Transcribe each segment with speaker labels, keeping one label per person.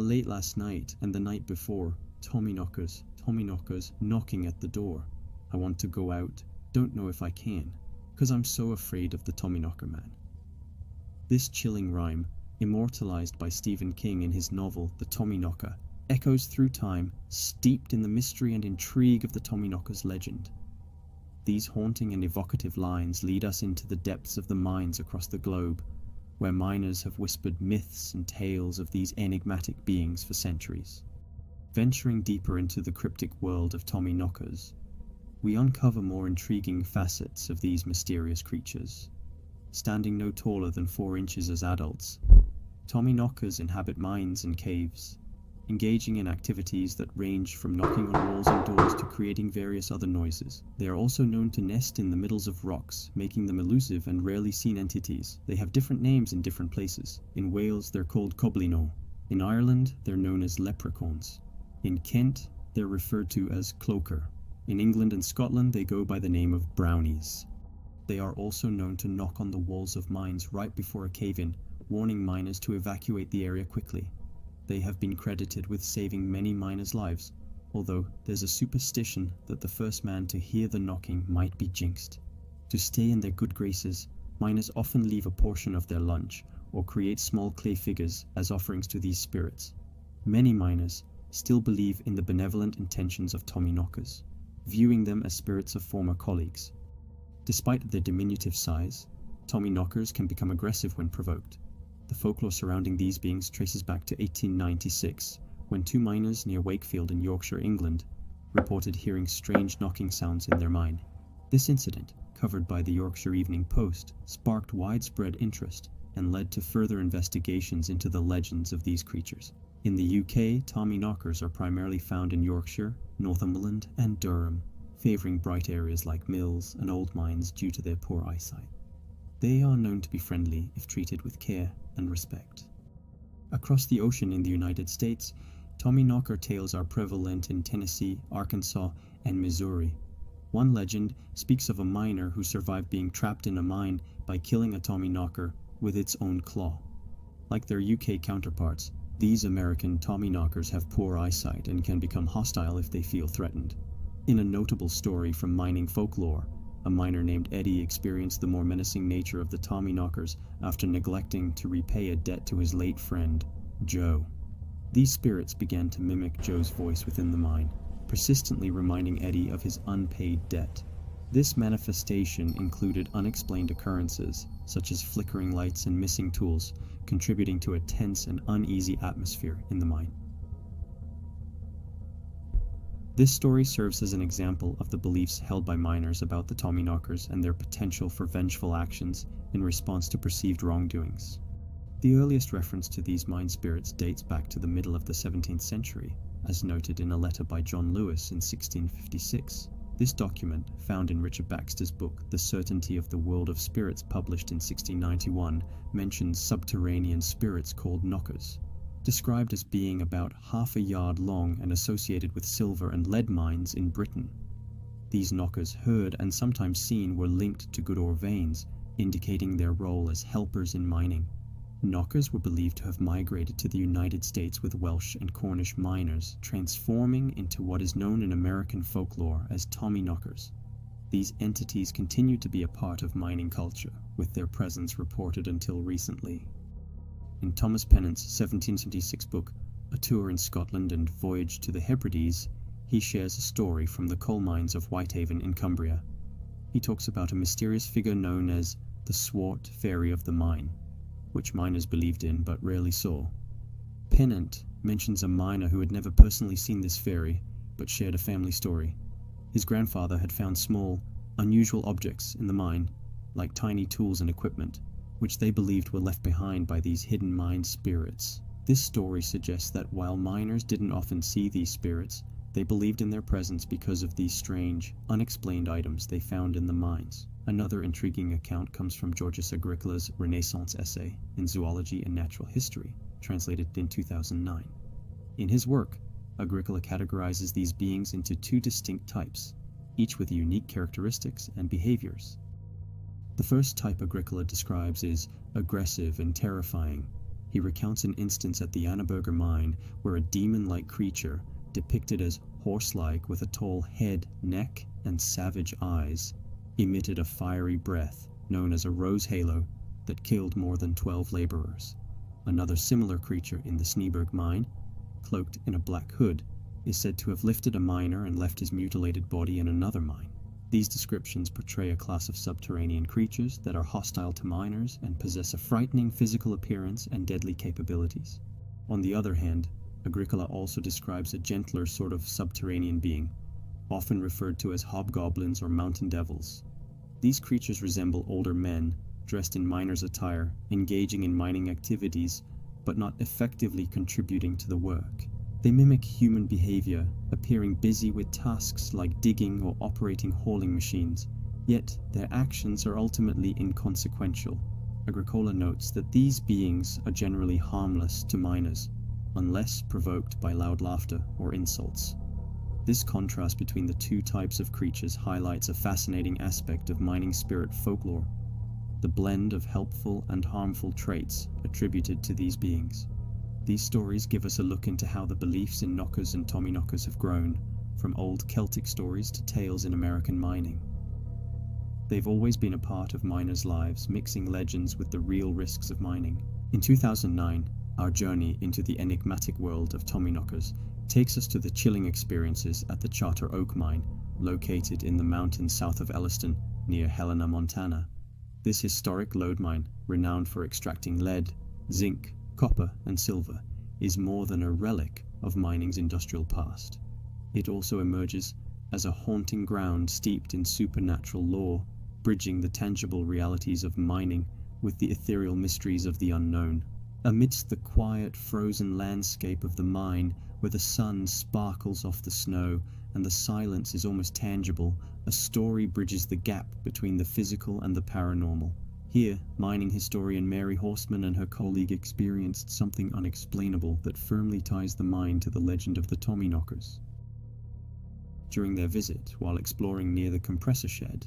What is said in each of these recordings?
Speaker 1: Late last night and the night before, Tommyknockers knocking at the door. I want to go out, don't know if I can, 'cause I'm so afraid of the Tommyknocker man. This chilling rhyme, immortalized by Stephen King in his novel The Tommyknocker, echoes through time, steeped in the mystery and intrigue of the Tommyknockers legend. These haunting and evocative lines lead us into the depths of the mines across the globe, where miners have whispered myths and tales of these enigmatic beings for centuries. Venturing deeper into the cryptic world of Tommyknockers, we uncover more intriguing facets of these mysterious creatures. Standing no taller than 4 inches as adults, Tommyknockers inhabit mines and caves, engaging in activities that range from knocking on walls and doors to creating various other noises. They are also known to nest in the middles of rocks, making them elusive and rarely seen entities. They have different names in different places. In Wales, they're called coblino. In Ireland, they're known as leprechauns. In Kent, they're referred to as cloaker. In England and Scotland, they go by the name of brownies. They are also known to knock on the walls of mines right before a cave-in, warning miners to evacuate the area quickly. They have been credited with saving many miners' lives, although there's a superstition that the first man to hear the knocking might be jinxed. To stay in their good graces, miners often leave a portion of their lunch or create small clay figures as offerings to these spirits. Many miners still believe in the benevolent intentions of Tommyknockers, viewing them as spirits of former colleagues. Despite their diminutive size, Tommyknockers can become aggressive when provoked. The folklore surrounding these beings traces back to 1896, when 2 miners near Wakefield in Yorkshire, England, reported hearing strange knocking sounds in their mine. This incident, covered by the Yorkshire Evening Post, sparked widespread interest and led to further investigations into the legends of these creatures. In the UK, Tommyknockers are primarily found in Yorkshire, Northumberland, and Durham, favouring bright areas like mills and old mines due to their poor eyesight. They are known to be friendly if treated with care and respect. Across the ocean in the United States, Tommyknocker tales are prevalent in Tennessee, Arkansas, and Missouri. One legend speaks of a miner who survived being trapped in a mine by killing a Tommyknocker with its own claw. Like their UK counterparts, these American Tommyknockers have poor eyesight and can become hostile if they feel threatened. In a notable story from mining folklore, a miner named Eddie experienced the more menacing nature of the Tommyknockers after neglecting to repay a debt to his late friend, Joe. These spirits began to mimic Joe's voice within the mine, persistently reminding Eddie of his unpaid debt. This manifestation included unexplained occurrences, such as flickering lights and missing tools, contributing to a tense and uneasy atmosphere in the mine. This story serves as an example of the beliefs held by miners about the Tommyknockers and their potential for vengeful actions in response to perceived wrongdoings. The earliest reference to these mine spirits dates back to the middle of the 17th century, as noted in a letter by John Lewis in 1656. This document, found in Richard Baxter's book The Certainty of the World of Spirits, published in 1691, mentions subterranean spirits called knockers, described as being about half a yard long and associated with silver and lead mines in Britain. These knockers, heard and sometimes seen, were linked to good ore veins, indicating their role as helpers in mining. Knockers were believed to have migrated to the United States with Welsh and Cornish miners, transforming into what is known in American folklore as Tommyknockers. These entities continue to be a part of mining culture, with their presence reported until recently. In Thomas Pennant's 1776 book, A Tour in Scotland and Voyage to the Hebrides, he shares a story from the coal mines of Whitehaven in Cumbria. He talks about a mysterious figure known as the Swart Fairy of the Mine, which miners believed in but rarely saw. Pennant mentions a miner who had never personally seen this fairy, but shared a family story. His grandfather had found small, unusual objects in the mine, like tiny tools and equipment, which they believed were left behind by these hidden mine spirits. This story suggests that while miners didn't often see these spirits, they believed in their presence because of these strange, unexplained items they found in the mines. Another intriguing account comes from Georges Agricola's Renaissance essay in Zoology and Natural History, translated in 2009. In his work, Agricola categorizes these beings into 2 distinct types, each with unique characteristics and behaviors. The first type Agricola describes is aggressive and terrifying. He recounts an instance at the Annaberger mine where a demon-like creature, depicted as horse-like with a tall head, neck, and savage eyes, emitted a fiery breath known as a rose halo that killed more than 12 laborers. Another similar creature in the Schneeberg mine, cloaked in a black hood, is said to have lifted a miner and left his mutilated body in another mine. These descriptions portray a class of subterranean creatures that are hostile to miners and possess a frightening physical appearance and deadly capabilities. On the other hand, Agricola also describes a gentler sort of subterranean being, often referred to as hobgoblins or mountain devils. These creatures resemble older men, dressed in miners' attire, engaging in mining activities, but not effectively contributing to the work. They mimic human behavior, appearing busy with tasks like digging or operating hauling machines, yet their actions are ultimately inconsequential. Agricola notes that these beings are generally harmless to miners, unless provoked by loud laughter or insults. This contrast between the two types of creatures highlights a fascinating aspect of mining spirit folklore, the blend of helpful and harmful traits attributed to these beings. These stories give us a look into how the beliefs in knockers and Tommyknockers have grown, from old Celtic stories to tales in American mining. They've always been a part of miners' lives, mixing legends with the real risks of mining. In 2009, our journey into the enigmatic world of Tommyknockers takes us to the chilling experiences at the Charter Oak Mine, located in the mountains south of Elliston, near Helena, Montana. This historic lode mine, renowned for extracting lead, zinc, copper, and silver, is more than a relic of mining's industrial past. It also emerges as a haunting ground steeped in supernatural lore, bridging the tangible realities of mining with the ethereal mysteries of the unknown. Amidst the quiet, frozen landscape of the mine, where the sun sparkles off the snow and the silence is almost tangible, a story bridges the gap between the physical and the paranormal. Here, mining historian Mary Horstman and her colleague experienced something unexplainable that firmly ties the mine to the legend of the Tommyknockers. During their visit, while exploring near the compressor shed,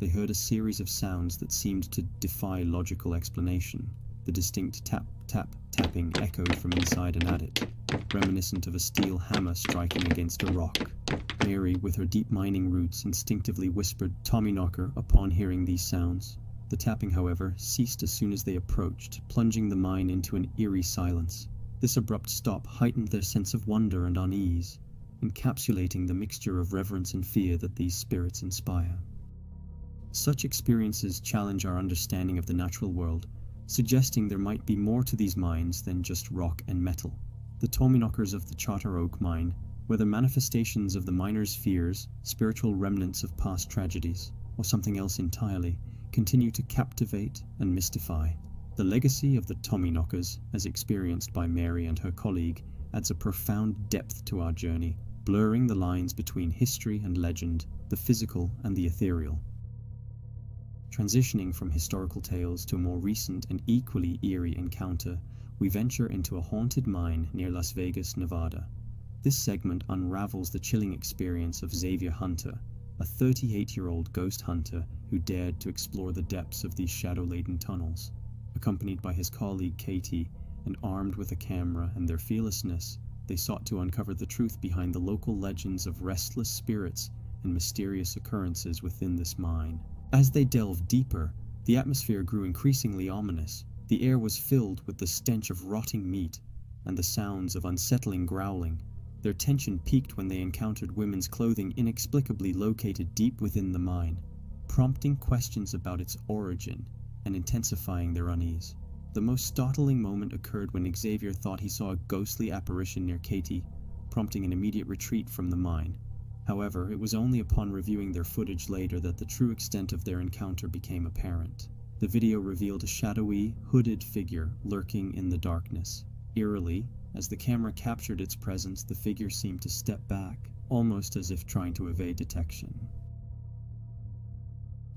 Speaker 1: they heard a series of sounds that seemed to defy logical explanation. The distinct tap, tap, tapping echoed from inside an adit, reminiscent of a steel hammer striking against a rock. Mary, with her deep mining roots, instinctively whispered "Tommyknocker" upon hearing these sounds. The tapping, however, ceased as soon as they approached, plunging the mine into an eerie silence. This abrupt stop heightened their sense of wonder and unease, encapsulating the mixture of reverence and fear that these spirits inspire. Such experiences challenge our understanding of the natural world, suggesting there might be more to these mines than just rock and metal. The Tommyknockers of the Charter Oak Mine, whether manifestations of the miners' fears, spiritual remnants of past tragedies, or something else entirely, continue to captivate and mystify. The legacy of the Tommyknockers, as experienced by Mary and her colleague, adds a profound depth to our journey, blurring the lines between history and legend, the physical and the ethereal. Transitioning from historical tales to a more recent and equally eerie encounter, we venture into a haunted mine near Las Vegas, Nevada. This segment unravels the chilling experience of Xavier Hunter, a 38-year-old ghost hunter who dared to explore the depths of these shadow-laden tunnels. Accompanied by his colleague Katie, and armed with a camera and their fearlessness, they sought to uncover the truth behind the local legends of restless spirits and mysterious occurrences within this mine. As they delved deeper, the atmosphere grew increasingly ominous. The air was filled with the stench of rotting meat and the sounds of unsettling growling. Their tension peaked when they encountered women's clothing inexplicably located deep within the mine, prompting questions about its origin and intensifying their unease. The most startling moment occurred when Xavier thought he saw a ghostly apparition near Katie, prompting an immediate retreat from the mine. However, it was only upon reviewing their footage later that the true extent of their encounter became apparent. The video revealed a shadowy, hooded figure lurking in the darkness. Eerily, as the camera captured its presence, the figure seemed to step back, almost as if trying to evade detection.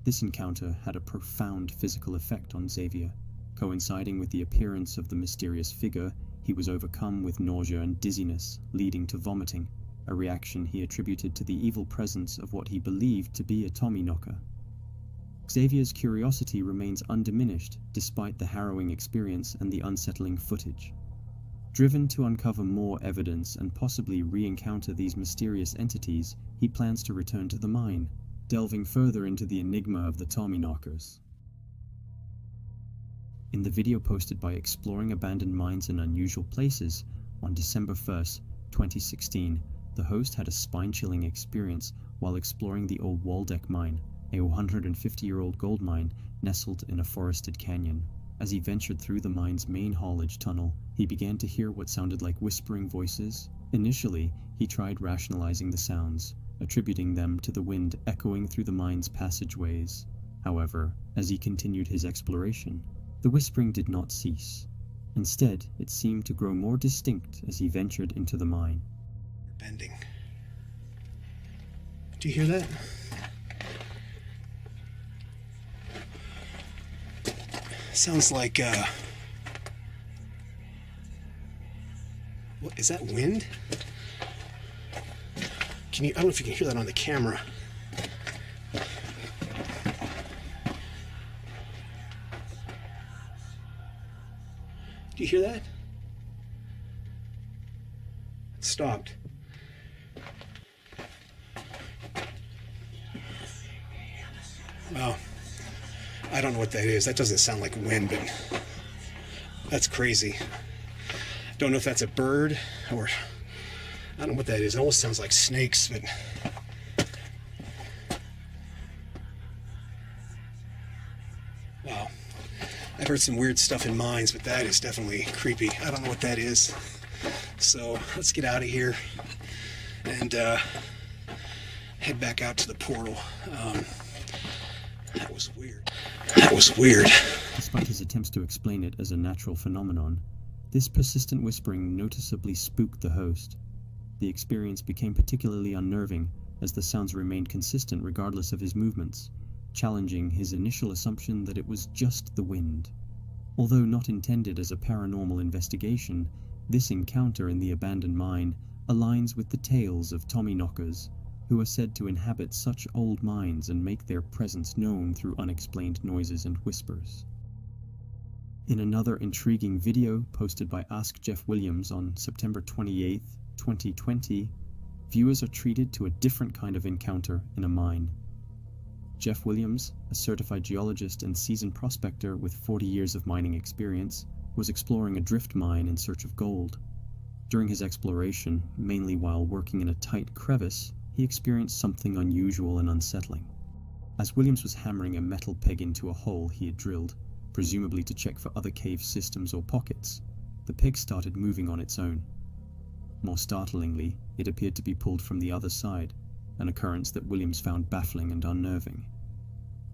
Speaker 1: This encounter had a profound physical effect on Xavier. Coinciding with the appearance of the mysterious figure, he was overcome with nausea and dizziness, leading to vomiting, a reaction he attributed to the evil presence of what he believed to be a Tommyknocker. Xavier's curiosity remains undiminished despite the harrowing experience and the unsettling footage. Driven to uncover more evidence and possibly re-encounter these mysterious entities, he plans to return to the mine, delving further into the enigma of the Tommyknockers. In the video posted by Exploring Abandoned Mines in Unusual Places on December 1st, 2016, the host had a spine-chilling experience while exploring the old Waldeck mine, a 150-year-old gold mine nestled in a forested canyon. As he ventured through the mine's main haulage tunnel, he began to hear what sounded like whispering voices. Initially, he tried rationalizing the sounds, attributing them to the wind echoing through the mine's passageways. However, as he continued his exploration, the whispering did not cease. Instead, it seemed to grow more distinct as he ventured into the mine.
Speaker 2: Bending. Do you hear that? Sounds like, what, is that wind? I don't know if you can hear that on the camera. Do you hear that? It stopped. Wow. I don't know what that is. That doesn't sound like wind, but that's crazy. Don't know if that's a bird or I don't know what that is. It almost sounds like snakes, but wow. I've heard some weird stuff in mines, but that is definitely creepy. I don't know what that is. So let's get out of here and head back out to the portal. That was weird. That was weird.
Speaker 1: Despite his attempts to explain it as a natural phenomenon, this persistent whispering noticeably spooked the host. The experience became particularly unnerving as the sounds remained consistent regardless of his movements, challenging his initial assumption that it was just the wind. Although not intended as a paranormal investigation, this encounter in the abandoned mine aligns with the tales of Tommyknockers, who are said to inhabit such old mines and make their presence known through unexplained noises and whispers. In another intriguing video posted by Ask Jeff Williams on September 28, 2020, viewers are treated to a different kind of encounter in a mine. Jeff Williams, a certified geologist and seasoned prospector with 40 years of mining experience, was exploring a drift mine in search of gold. During his exploration, mainly while working in a tight crevice, he experienced something unusual and unsettling. As Williams was hammering a metal peg into a hole he had drilled, presumably to check for other cave systems or pockets, the peg started moving on its own. More startlingly, it appeared to be pulled from the other side, an occurrence that Williams found baffling and unnerving.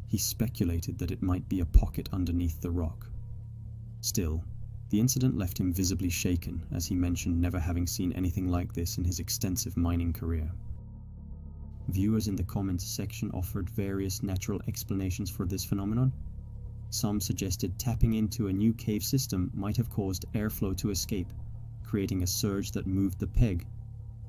Speaker 1: He speculated that it might be a pocket underneath the rock. Still, the incident left him visibly shaken, as he mentioned never having seen anything like this in his extensive mining career. Viewers in the comments section offered various natural explanations for this phenomenon. Some suggested tapping into a new cave system might have caused airflow to escape, creating a surge that moved the peg.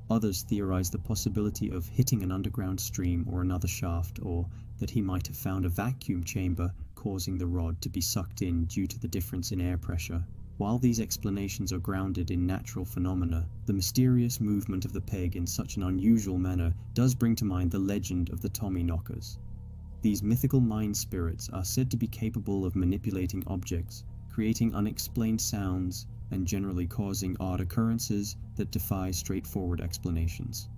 Speaker 1: Others theorized the possibility of hitting an underground stream or another shaft, or that he might have found a vacuum chamber causing the rod to be sucked in due to the difference in air pressure. While these explanations are grounded in natural phenomena, the mysterious movement of the peg in such an unusual manner does bring to mind the legend of the Tommyknockers. These mythical mine spirits are said to be capable of manipulating objects, creating unexplained sounds, and generally causing odd occurrences that defy straightforward explanations.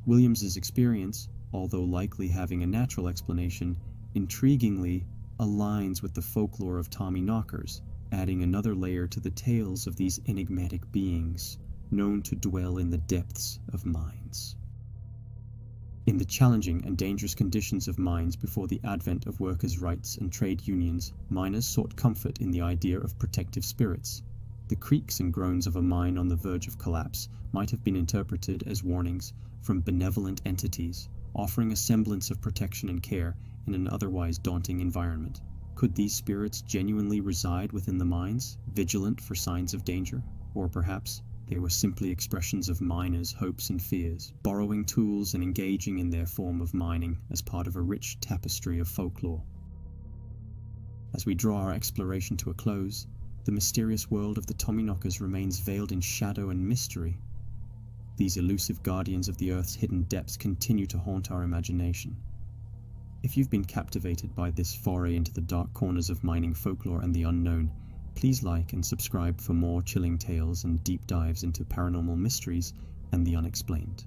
Speaker 1: Williams's experience, although likely having a natural explanation, intriguingly aligns with the folklore of Tommyknockers, adding another layer to the tales of these enigmatic beings, known to dwell in the depths of mines. In the challenging and dangerous conditions of mines before the advent of workers' rights and trade unions, miners sought comfort in the idea of protective spirits. The creaks and groans of a mine on the verge of collapse might have been interpreted as warnings from benevolent entities, offering a semblance of protection and care in an otherwise daunting environment. Could these spirits genuinely reside within the mines, vigilant for signs of danger? Or perhaps they were simply expressions of miners' hopes and fears, borrowing tools and engaging in their form of mining as part of a rich tapestry of folklore. As we draw our exploration to a close, the mysterious world of the Tommyknockers remains veiled in shadow and mystery. These elusive guardians of the Earth's hidden depths continue to haunt our imagination. If you've been captivated by this foray into the dark corners of mining folklore and the unknown, please like and subscribe for more chilling tales and deep dives into paranormal mysteries and the unexplained.